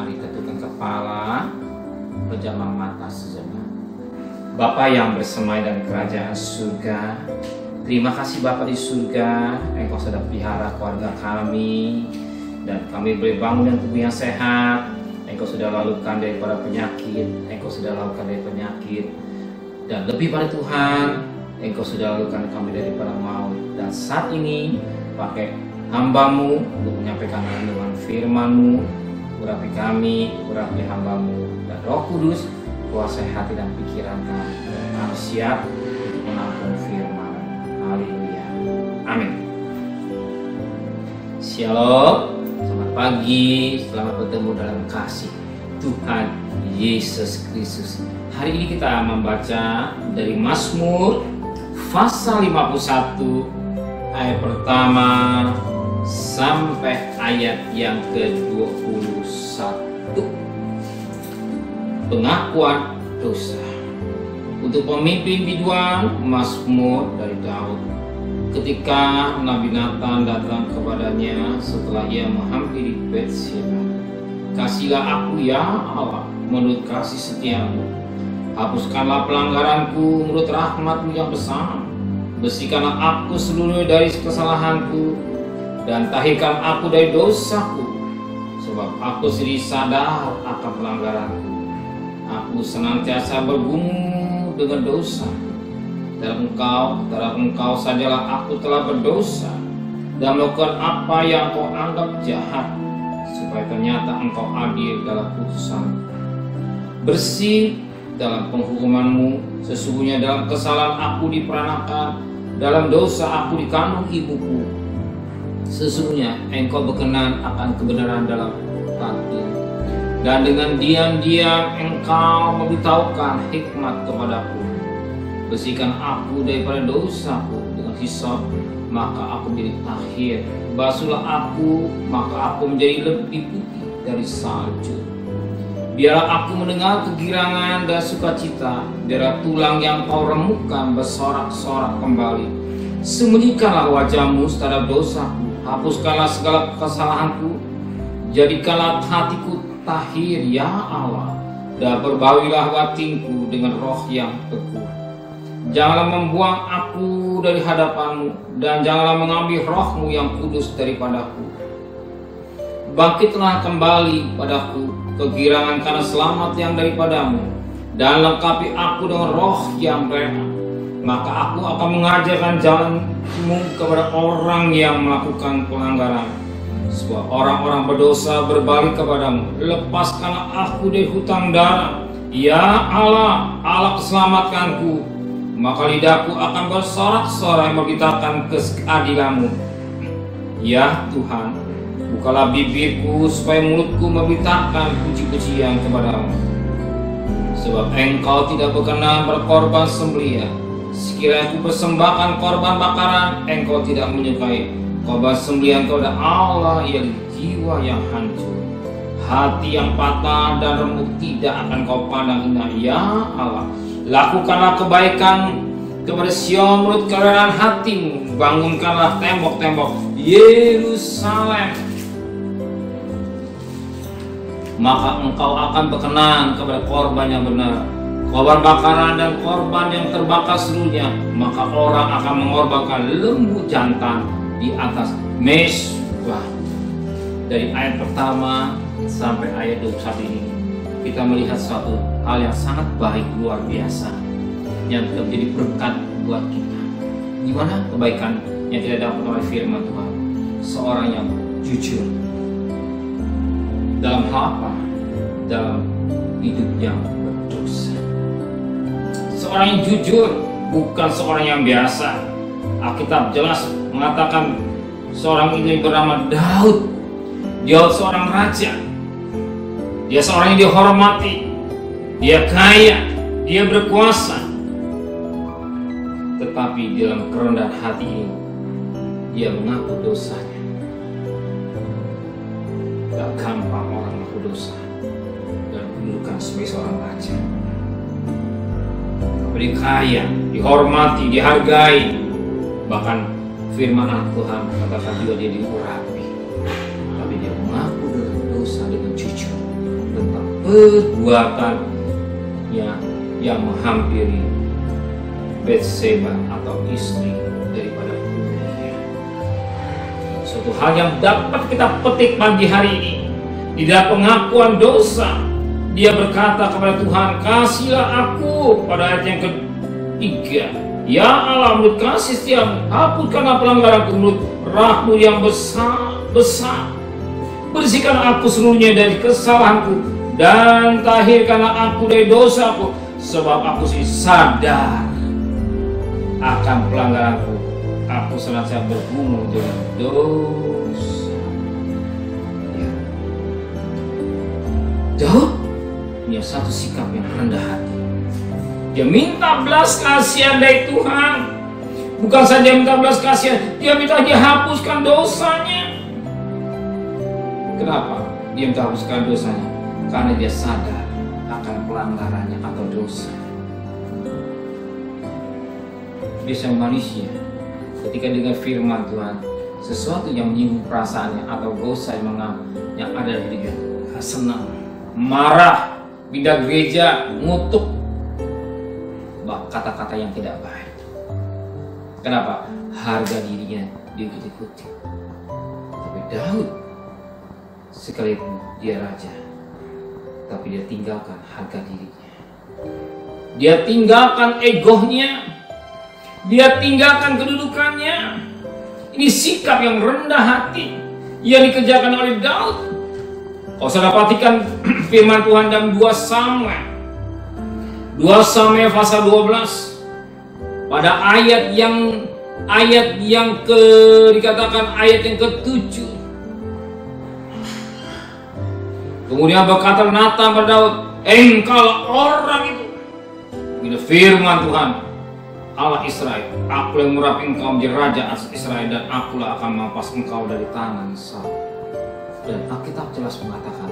Mari ketukkan kepala, pejamkan mata sejenak. Bapa yang bersemai dalam kerajaan surga, terima kasih Bapa di surga, Engkau sudah pelihara keluarga kami, dan kami boleh bangun dengan tubuh yang sehat. Engkau sudah lalukan daripada penyakit, dan lebih pada Tuhan, Engkau sudah lalukan kami daripada maut. Dan saat ini pakai hamba-Mu untuk menyampaikan renungan firman-Mu, urapi kami, urapi hamba-Mu, dan Roh Kudus kuasai hati dan pikiran kami. Kami siap untuk menampung firman. Haleluya. Amin. Shalom. Selamat pagi. Selamat bertemu dalam kasih Tuhan Yesus Kristus. Hari ini kita membaca dari Mazmur pasal 51 ayat pertama sampai ayat yang ke-21. Pengakuan dosa. Untuk pemimpin biduan, Mazmur dari Daud. Ketika Nabi Nathan datang kepadanya setelah ia menghampiri Betsheba, "Kasihilah aku ya Allah menurut kasih setiamu. Hapuskanlah pelanggaranku menurut rahmat-Mu yang besar. Bersihkanlah aku seluruhnya dari kesalahanku, dan tahirkan aku dari dosaku. Sebab aku sendiri sadar akan pelanggaranku. Aku senantiasa bergumul dengan dosa. Terhadap engkau sajalah aku telah berdosa dan melakukan apa yang kau anggap jahat, supaya ternyata engkau adil dalam putusan. Bersih dalam penghukuman-Mu. Sesungguhnya dalam kesalahan aku diperanakan, dalam dosa aku dikandung ibuku. Sesungguhnya engkau berkenan akan kebenaran dalam hati, dan dengan diam-diam engkau memberitahukan hikmat kepadaku. Bersihkan aku daripada dosaku dengan hisop, maka aku menjadi tahir. Basuhlah aku, maka aku menjadi lebih putih dari salju. Biarlah aku mendengar kegirangan dan sukacita. Biarlah tulang yang kau remukkan bersorak-sorak kembali. Sembunyikanlah wajah-Mu terhadap dosaku. Hapuskanlah segala kesalahanku. Jadikanlah hatiku tahir ya Allah, dan perbaharui batinku dengan roh yang teguh. Janganlah membuang aku dari hadapan-Mu, dan janganlah mengambil roh-Mu yang kudus daripadaku. Bangkitlah kembali padaku kegirangan karena selamat yang daripada-Mu, dan lengkapi aku dengan roh yang benar. Maka aku akan mengajarkan jalan-Mu kepada orang yang melakukan pelanggaran. Sebab orang-orang berdosa berbalik kepadamu. Lepaskanlah aku dari hutang darah, ya Allah, Allah keselamatkanku. Maka lidahku akan bersorak-sorai memberitakan keadilan-Mu. Ya Tuhan, bukalah bibirku supaya mulutku memberitakan puji-pujian kepadamu. Sebab Engkau tidak berkenan berkorban sembelihan. Sekiranya aku persembahkan korban bakaran, Engkau tidak menyukai. Korban sembelihan kepada Allah ialah jiwa yang hancur. Hati yang patah dan remuk tidak akan Kau pandang indah, ya Allah. Lakukanlah kebaikan kepada Sion menurut kerelaan hati-Mu. Bangunkanlah tembok-tembok Yerusalem. Maka Engkau akan berkenan kepada korban yang benar, korban bakaran dan korban yang terbakar seluruhnya. Maka orang akan mengorbankan lembu jantan di atas mezbah. Dari ayat pertama sampai ayat 21 ini kita melihat suatu hal yang sangat baik, luar biasa, yang tetap menjadi berkat buat kita. Di mana kebaikan yang kita dapat oleh firman Tuhan? Seorang yang jujur dalam hal apa? Dalam hidup yang berdosa. Seorang yang jujur, bukan seorang yang biasa. Alkitab jelas mengatakan seorang ini bernama Daud. Dia seorang raja. Dia seorang yang dihormati. Dia kaya. Dia berkuasa. Tetapi dalam kerendahan hati ini, dia mengaku dosanya. Gak gampang orang mengaku dosa dan kedudukan sebagai seorang raja. Dia kaya, dihormati, dihargai. Bahkan firman Tuhan katakan juga dia diurapi. Tapi dia mengaku dosa dengan jujur. perbuatan yang menghampiri Batseba atau istri daripada Uria. Suatu hal yang dapat kita petik pagi hari ini, di dalam pengakuan dosa, dia berkata kepada Tuhan, "Kasihilah aku," pada ayat yang ketiga. "Ya Allah, menurut kasih setiamu, hapuskanlah pelanggaranku menurut rahmu yang besar. Bersihkan aku seluruhnya dari kesalahanku, dan tahirkanlah aku dari dosaku, sebab aku sadar akan pelanggaranku. Aku senantiasa bergumul dengan dosa." Ya. Daud punya satu sikap yang rendah hati. Dia minta belas kasihan dari Tuhan. Bukan saja minta belas kasihan, dia minta dihapuskan dosanya. Kenapa dia minta hapuskan dosanya? Karena dia sadar akan pelanggarannya atau dosa. Biasanya manusia ketika dengar firman Tuhan, sesuatu yang menyinggung perasaannya atau dosa yang ada di dirinya, senang, marah, pindah gereja, ngutuk, kata-kata yang tidak baik. Kenapa? Harga dirinya diikuti. Tapi Daud, sekalipun dia raja, tapi dia tinggalkan harga dirinya. Dia tinggalkan egonya. Dia tinggalkan kedudukannya. Ini sikap yang rendah hati yang dikerjakan oleh Daud. Kalau saya perhatikan firman Tuhan dalam 2 Samuel pasal 12, pada ayat yang dikatakan ayat yang ke-7. Kemudian berkata Natan pada Daud, "Engkaulah orang itu." Ini firman Tuhan Allah Israel, "Aku yang merapi engkau menjadi raja atas Israel, dan akulah akan memampas engkau dari tangan Saul." Dan Alkitab jelas mengatakan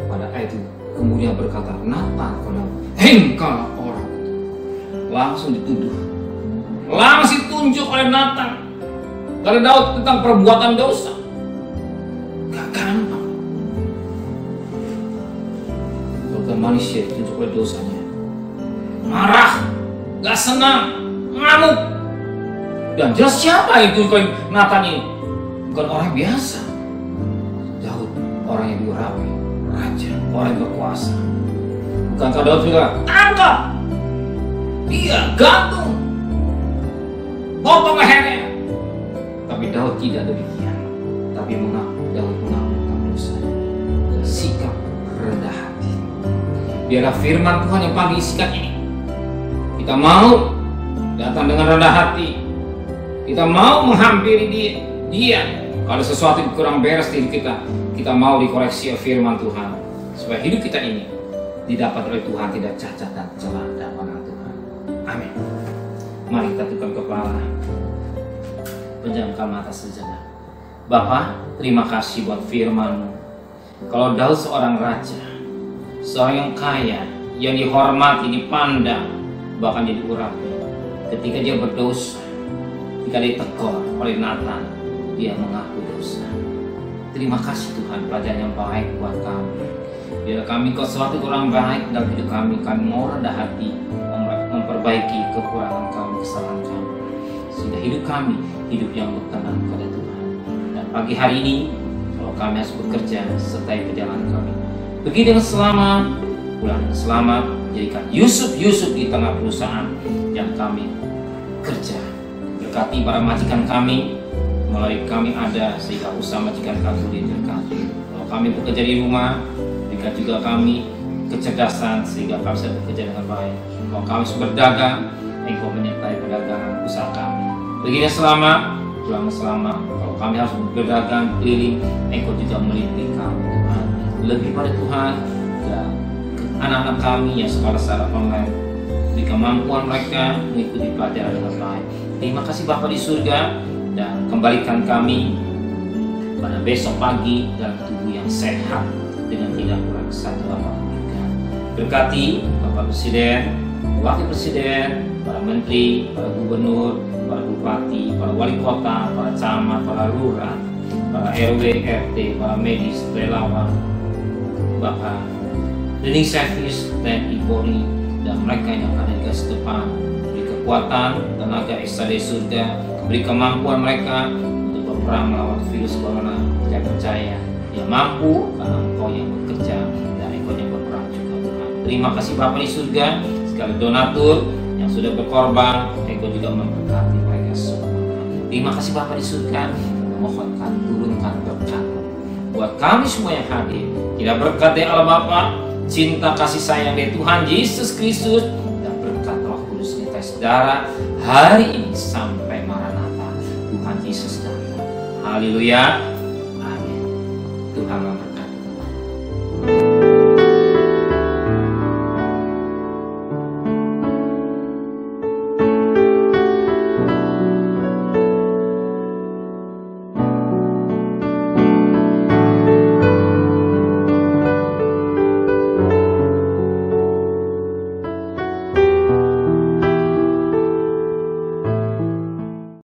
pada ayat itu, kemudian berkata Natan kepada Daud, "Engkaulah orang itu." Langsung dituduh, langsung ditunjuk oleh Natan kepada Daud tentang perbuatan dosa. Gak gampang. Kalau manusia ditunjuk oleh dosanya, marah, gak senang, ngamuk. Dan jelas siapa itu Natan ini? Bukan orang biasa. Daud, orang yang diurapi, raja, orang yang berkuasa. Bukankah Daud bilang, "Tangkap dia, gantung, potong lehernya." Tapi Daud tidak demikian. Tapi Daud mengaku tentang dosa dan sikap rendah hati. Biarlah firman Tuhan yang pagi sikap ini, kita mau datang dengan rendah hati. Kita mau menghampiri dia. Kalau sesuatu yang kurang beres di hidup kita mau dikoreksi oleh firman Tuhan, supaya hidup kita ini didapat oleh Tuhan, tidak cacat dan celah dan pandangan Tuhan. Amin. Mari kita tundukkan kepala, pejamkan mata sejenak. Bapa, terima kasih buat firman-Mu. Kalau Daud seorang raja, seorang yang kaya, yang dihormati, dipandang, bahkan diurapi, ketika dia berdosa, ketika ditegur oleh Natan, dia mengaku dosa. Terima kasih Tuhan, pelajaran yang baik buat kami. Biar kami kalau sesuatu kurang baik dalam hidup kami mau rendah hati, memperbaiki kekurangan kami, kesalahan kami, sehingga hidup kami hidup yang berkenan kepada Tuhan. Dan pagi hari ini, kalau kami harus bekerja, sertai perjalanan kami, pergi dengan selamat, pulang dengan selamat. Jadikan Yusuf di tengah perusahaan yang kami kerja. Berkati para majikan kami, melalui kami ada sehingga usaha majikan kami diberkati. Kalau kami bekerja di rumah, berikan juga kami kecerdasan sehingga kami bisa bekerja dengan baik. Kalau kami harus berdagang, Engkau menyertai perdagangan usaha kami. Pergi dengan selamat, pulang selamat. Kalau kami harus berdagang keliling, Engkau juga melindungi kami Tuhan. Lebih pada Tuhan dan anak-anak kami yang sekolah secara online, beri kemampuan mereka mengikuti pelajaran dengan baik. Terima kasih Bapa di surga, dan kembalikan kami pada besok pagi dalam tubuh yang sehat dengan tidak kurang satu apapun juga. Berkati Bapak Presiden, Wakil Presiden, para Menteri, para Gubernur, para Bupati, para Wali Kota, para Camat, para Lurah, para RW, RT, para medis, relawan, Bapak cleaning service, TNI, Polri, dan mereka yang ada di garis depan. Beri kekuatan, tenaga esa dari surga, beri kemampuan mereka untuk berperang melawan virus corona. Saya percaya dia mampu karena Engkau yang bekerja dan Engkau yang berperang juga, Tuhan. Terima kasih Bapa di surga, segala donatur yang sudah berkorban, Engkau juga memberkati mereka semua. Terima kasih Bapa di surga, memohonkan turunkan berkat buat kami semua yang hadir. Kita berkat dari Allah Bapa, cinta kasih sayang dari Tuhan Yesus Kristus, dan berkat Roh Kudus kita saudara hari ini sampai Maranatha Tuhan Yesus datang. Haleluya.